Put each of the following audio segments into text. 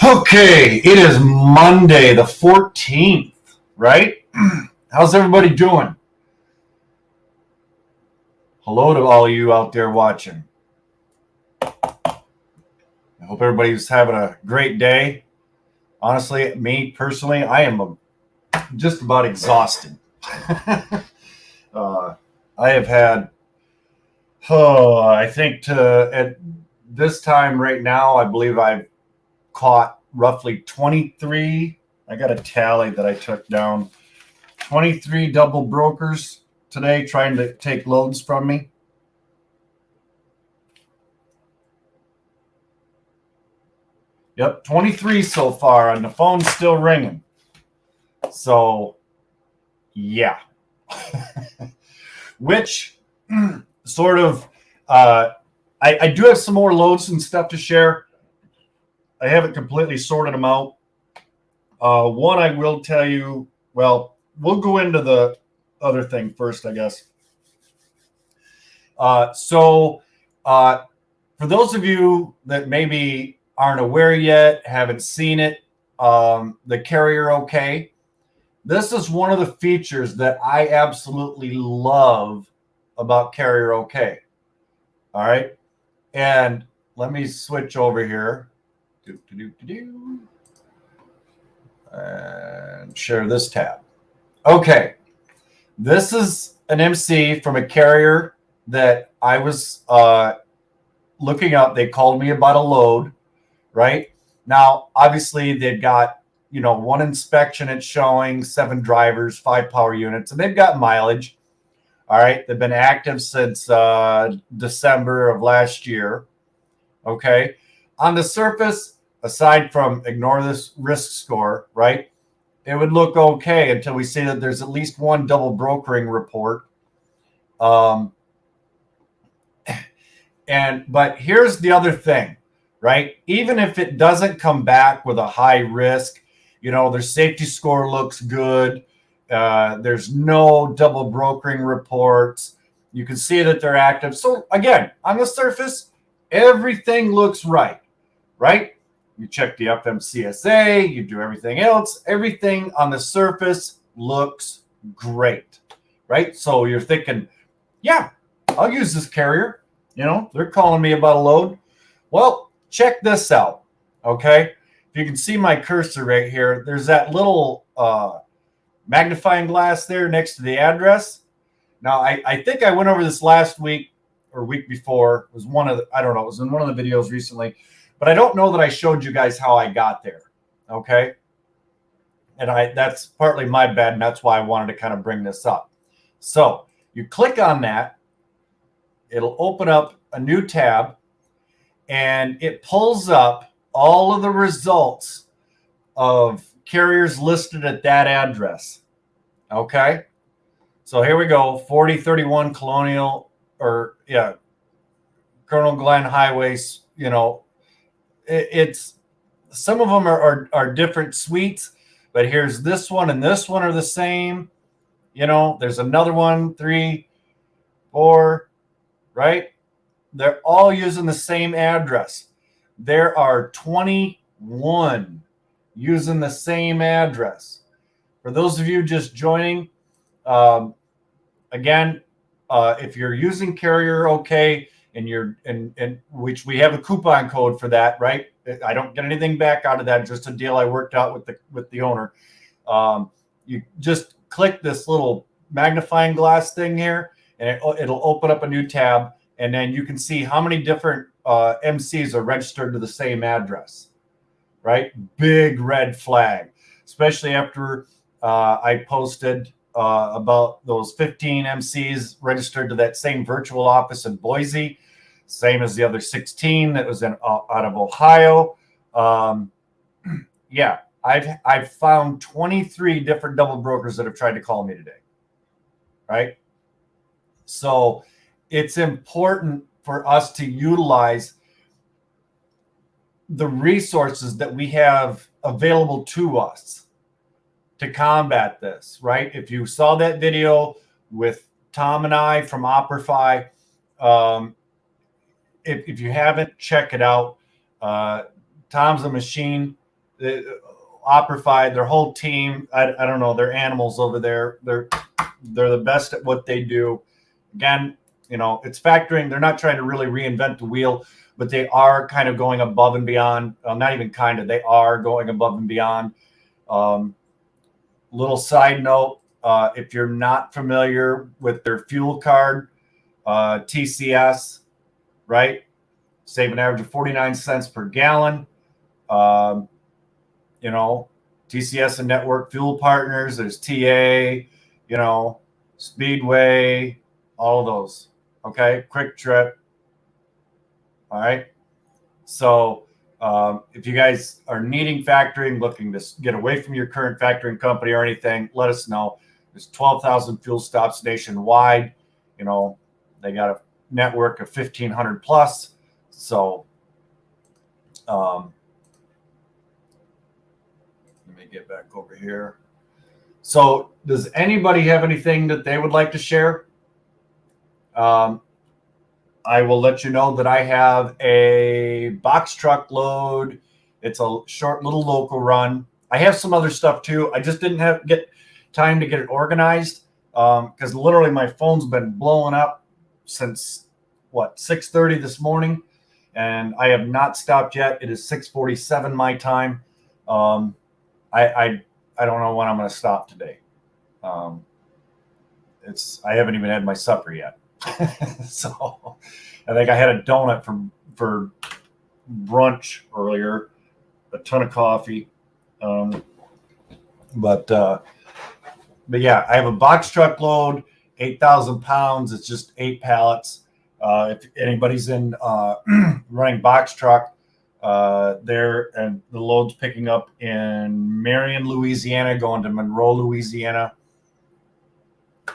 Okay, it is Monday the 14th, right? How's everybody doing? Hello to all of you out there watching. I hope everybody's having a great day. Honestly, me personally, I am just about exhausted. I have had, I think at this time right now, I believe I've caught roughly 23. I got a tally that I took down. 23 double brokers today trying to take loads from me. Yep, 23 so far, and the phone's still ringing. So, yeah. Which sort of, I do have some more loads and stuff to share. I haven't completely sorted them out. One, I will tell you, well, we'll go into the other thing first, I guess. So for those of you that maybe aren't aware yet, haven't seen it, the Carrier OK. This is one of the features that I absolutely love about Carrier OK. All right. And let me switch over here. And share this tab. Okay. This is an MC from a carrier that I was looking up. They called me about a load, right? Now, obviously, they've got, one inspection it's showing, 7 drivers, 5 power units, and they've got mileage. All right. They've been active since December of last year. Okay. On the surface, aside from ignore this risk score, right? It would look okay until we see that there's at least one double brokering report. But here's the other thing, right? Even if it doesn't come back with a high risk, their safety score looks good. There's no double brokering reports. You can see that they're active. So again, on the surface, everything looks right? You check the FMCSA, you do everything else. Everything on the surface looks great, right? So you're thinking, yeah, I'll use this carrier. They're calling me about a load. Well, check this out, okay? If you can see my cursor right here, there's that little magnifying glass there next to the address. Now, I think I went over this last week or week before. It was it was in one of the videos recently. But I don't know that I showed you guys how I got there, okay? And that's partly my bad, and that's why I wanted to kind of bring this up. So you click on that. It'll open up a new tab, and it pulls up all of the results of carriers listed at that address, okay? So here we go, 4031 Colonial, Colonel Glenn Highways, it's some of them are different suites, but here's this one and this one are the same. There's another one, 3, 4, right? They're all using the same address. There are 21 using the same address. For those of you just joining, again, if you're using Carrier OK, and which we have a coupon code for that, right? I don't get anything back out of that, just a deal I worked out with the owner. You just click this little magnifying glass thing here, and it'll open up a new tab, and then you can see how many different MCs are registered to the same address, right? Big red flag. especially after I posted about those 15 MCs registered to that same virtual office in Boise, same as the other 16 that was out of Ohio. Yeah, I've found 23 different double brokers that have tried to call me today. Right? So it's important for us to utilize the resources that we have available to us to combat this, right? If you saw that video with Tom and I from Operify, if you haven't, check it out. Tom's a machine. Operify, their whole team, I don't know, they're animals over there. They're the best at what they do. Again, it's factoring. They're not trying to really reinvent the wheel, but they are kind of going above and beyond. Not even kind of, they are going above and beyond. Little side note, if you're not familiar with their fuel card, TCS, right? Save an average of 49 cents per gallon. TCS and Network Fuel Partners, there's TA, Speedway, all of those. Okay. Quick Trip. All right. So if you guys are needing factoring, looking to get away from your current factoring company or anything, let us know. There's 12,000 fuel stops nationwide. They got a network of 1,500 plus. So let me get back over here. So does anybody have anything that they would like to share? I will let you know that I have a box truck load. It's a short little local run. I have some other stuff too. I just didn't get time to get it organized because literally my phone's been blowing up since 6:30 this morning, and I have not stopped yet. It is 6:47 my time. I don't know when I'm going to stop today. I haven't even had my supper yet. So I think I had a donut for brunch earlier, a ton of coffee. But yeah, I have a box truck load, 8,000 pounds. It's just 8 pallets. If anybody's in running box truck there, and the load's picking up in Marion, Louisiana, going to Monroe, Louisiana,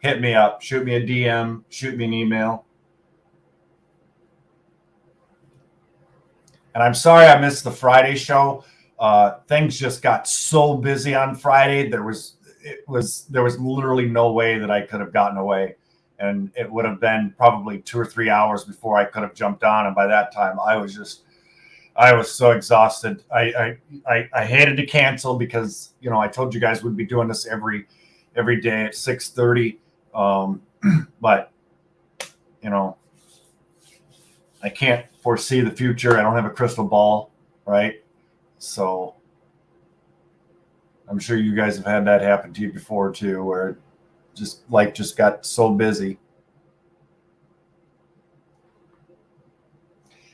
hit me up, shoot me a DM, shoot me an email. And I'm sorry I missed the Friday show. Things just got so busy on Friday. There was literally no way that I could have gotten away. And it would have been probably 2 or 3 hours before I could have jumped on. And by that time, I was so exhausted. I hated to cancel because, I told you guys we'd be doing this every day at 6:30. But, I can't foresee the future. I don't have a crystal ball, right? So I'm sure you guys have had that happen to you before too, where life just got so busy.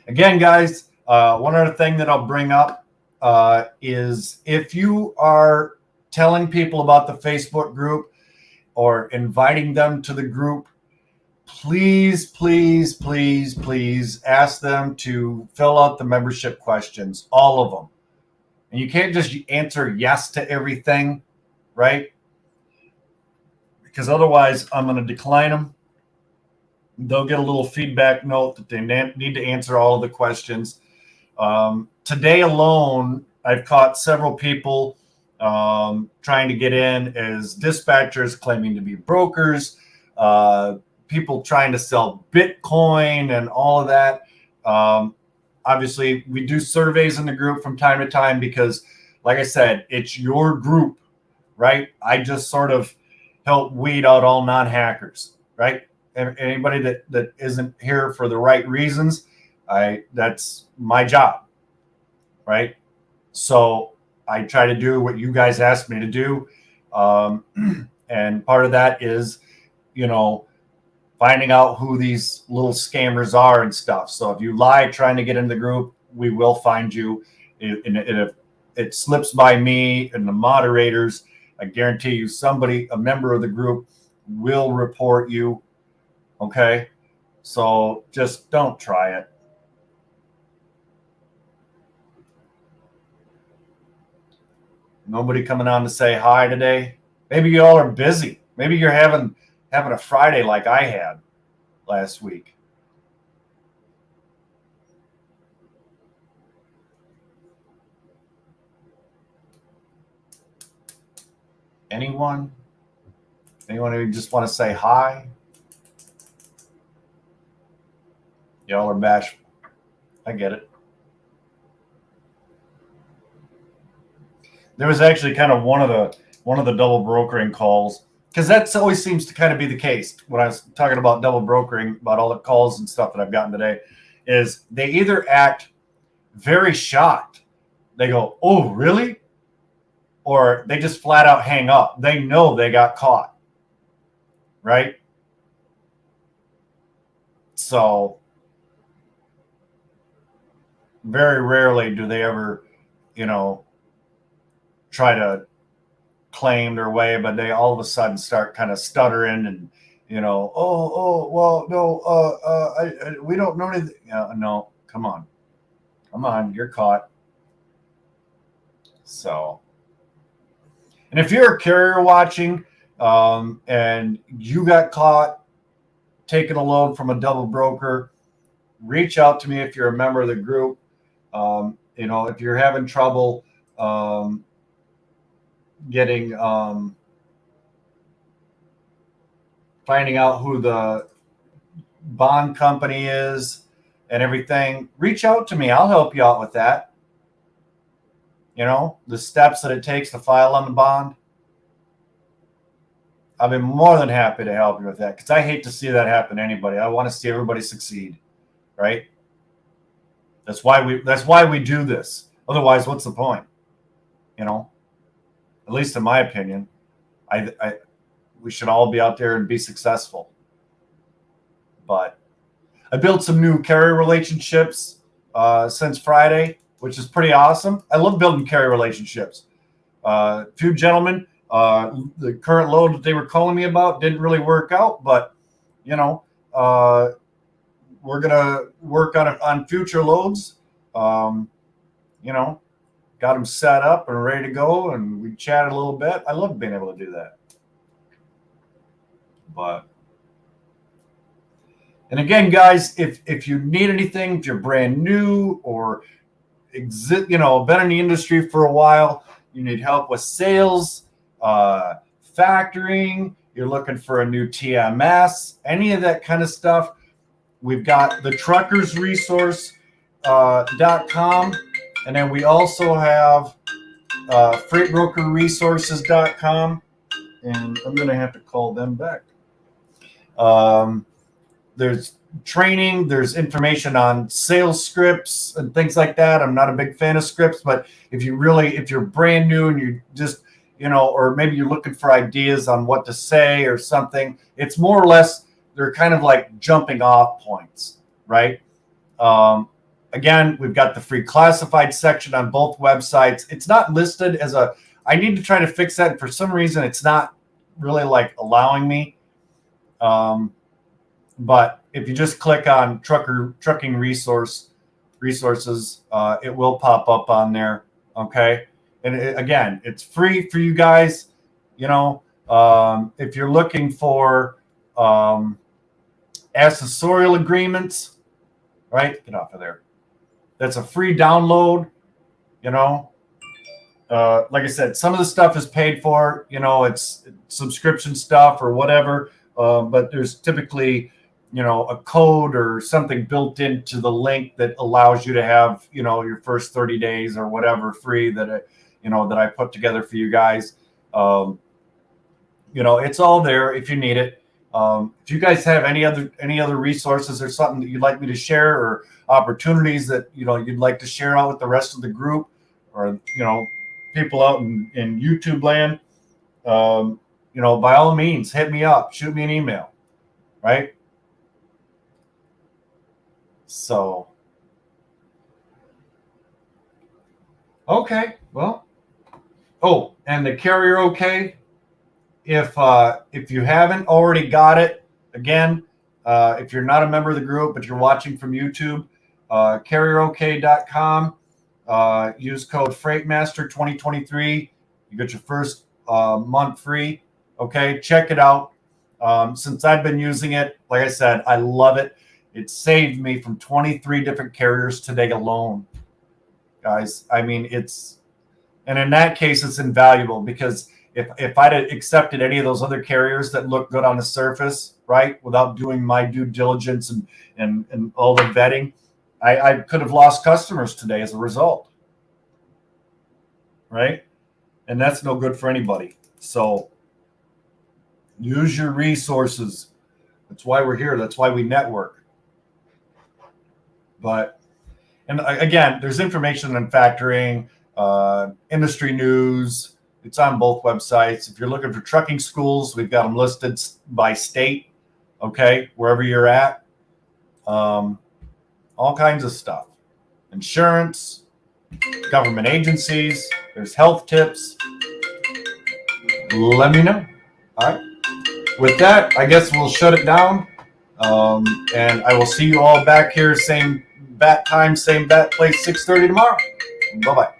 Again, guys, one other thing that I'll bring up is if you are telling people about the Facebook group or inviting them to the group, please, please, please, please ask them to fill out the membership questions, all of them. And you can't just answer yes to everything, right? Because otherwise I'm going to decline them. They'll get a little feedback note that they need to answer all of the questions. Today alone, I've caught several people trying to get in as dispatchers, claiming to be brokers, people trying to sell Bitcoin and all of that. Obviously, we do surveys in the group from time to time because, like I said, it's your group, right? I just sort of help weed out all non-hackers, right? Anybody that isn't here for the right reasons, that's my job, right? So I try to do what you guys asked me to do. And part of that is, finding out who these little scammers are and stuff. So if you lie trying to get into the group, we will find you. And it slips by me and the moderators, I guarantee you somebody, a member of the group, will report you. Okay? So just don't try it. Nobody coming on to say hi today. Maybe you all are busy. Maybe you're having a Friday like I had last week. Anyone? Anyone who just want to say hi? Y'all are bashful. I get it. There was actually kind of one of the double brokering calls, because that always seems to kind of be the case when I was talking about double brokering, about all the calls and stuff that I've gotten today, is they either act very shocked. They go, "Oh, really?" Or they just flat out hang up. They know they got caught. Right? So very rarely do they ever, try to claim their way, but they all of a sudden start kind of stuttering and, well, no, we don't know anything. No, come on, you're caught. So, and if you're a carrier watching, and you got caught taking a load from a double broker, reach out to me if you're a member of the group. If you're having trouble getting finding out who the bond company is and everything, reach out to me. I'll help you out with that. The steps that it takes to file on the bond. I've been more than happy to help you with that, because I hate to see that happen to anybody. I want to see everybody succeed, right? That's why we do this. Otherwise, what's the point? At least in my opinion, we should all be out there and be successful. But I built some new carrier relationships since Friday, which is pretty awesome. I love building carrier relationships. A few gentlemen, the current load that they were calling me about didn't really work out, but we're gonna work on future loads. Got them set up and ready to go, and we chatted a little bit. I love being able to do that. And again, guys, if you need anything, if you're brand new or been in the industry for a while, you need help with sales, factoring, you're looking for a new TMS, any of that kind of stuff, we've got the truckersresource.com, and then we also have freightbrokerresources.com, and I'm going to have to call them back. There's training, there's information on sales scripts and things like that. I'm not a big fan of scripts, but if you're brand new and you just, or maybe you're looking for ideas on what to say or something, it's more or less, they're kind of like jumping off points, right? Again, we've got the free classified section on both websites. It's not listed as I need to try to fix that. And for some reason, it's not really like allowing me. But if you just click on trucking resources, it will pop up on there. Okay. And again, it's free for you guys. If you're looking for accessorial agreements, right? Get off of there. That's a free download. Like I said, some of the stuff is paid for. It's subscription stuff or whatever. But there's typically a code or something built into the link that allows you to have, your first 30 days or whatever free that I put together for you guys. It's all there if you need it. If you guys have any other resources or something that you'd like me to share, or opportunities that, you'd like to share out with the rest of the group, or, people out in YouTube land, by all means, hit me up, shoot me an email, right? So, Okay, well, oh, and the Carrier OK, if you haven't already got it, again, if you're not a member of the group but you're watching from YouTube, carrierok.com, use code Freightmaster 2023. You get your first month free. Okay, check it out. Since I've been using it, like I said, I love it. It saved me from 23 different carriers today alone, guys. I mean, and in that case, it's invaluable, because if I'd accepted any of those other carriers that look good on the surface, right, without doing my due diligence and all the vetting, I could have lost customers today as a result, right? And that's no good for anybody. So use your resources. That's why we're here. That's why we network. But, and again, there's information on factoring, industry news. It's on both websites. If you're looking for trucking schools, we've got them listed by state, okay, wherever you're at. All kinds of stuff. Insurance, government agencies, there's health tips. Let me know. All right. With that, I guess we'll shut it down. And I will see you all back here, same bat time, same bat place, 6:30 tomorrow. Bye-bye.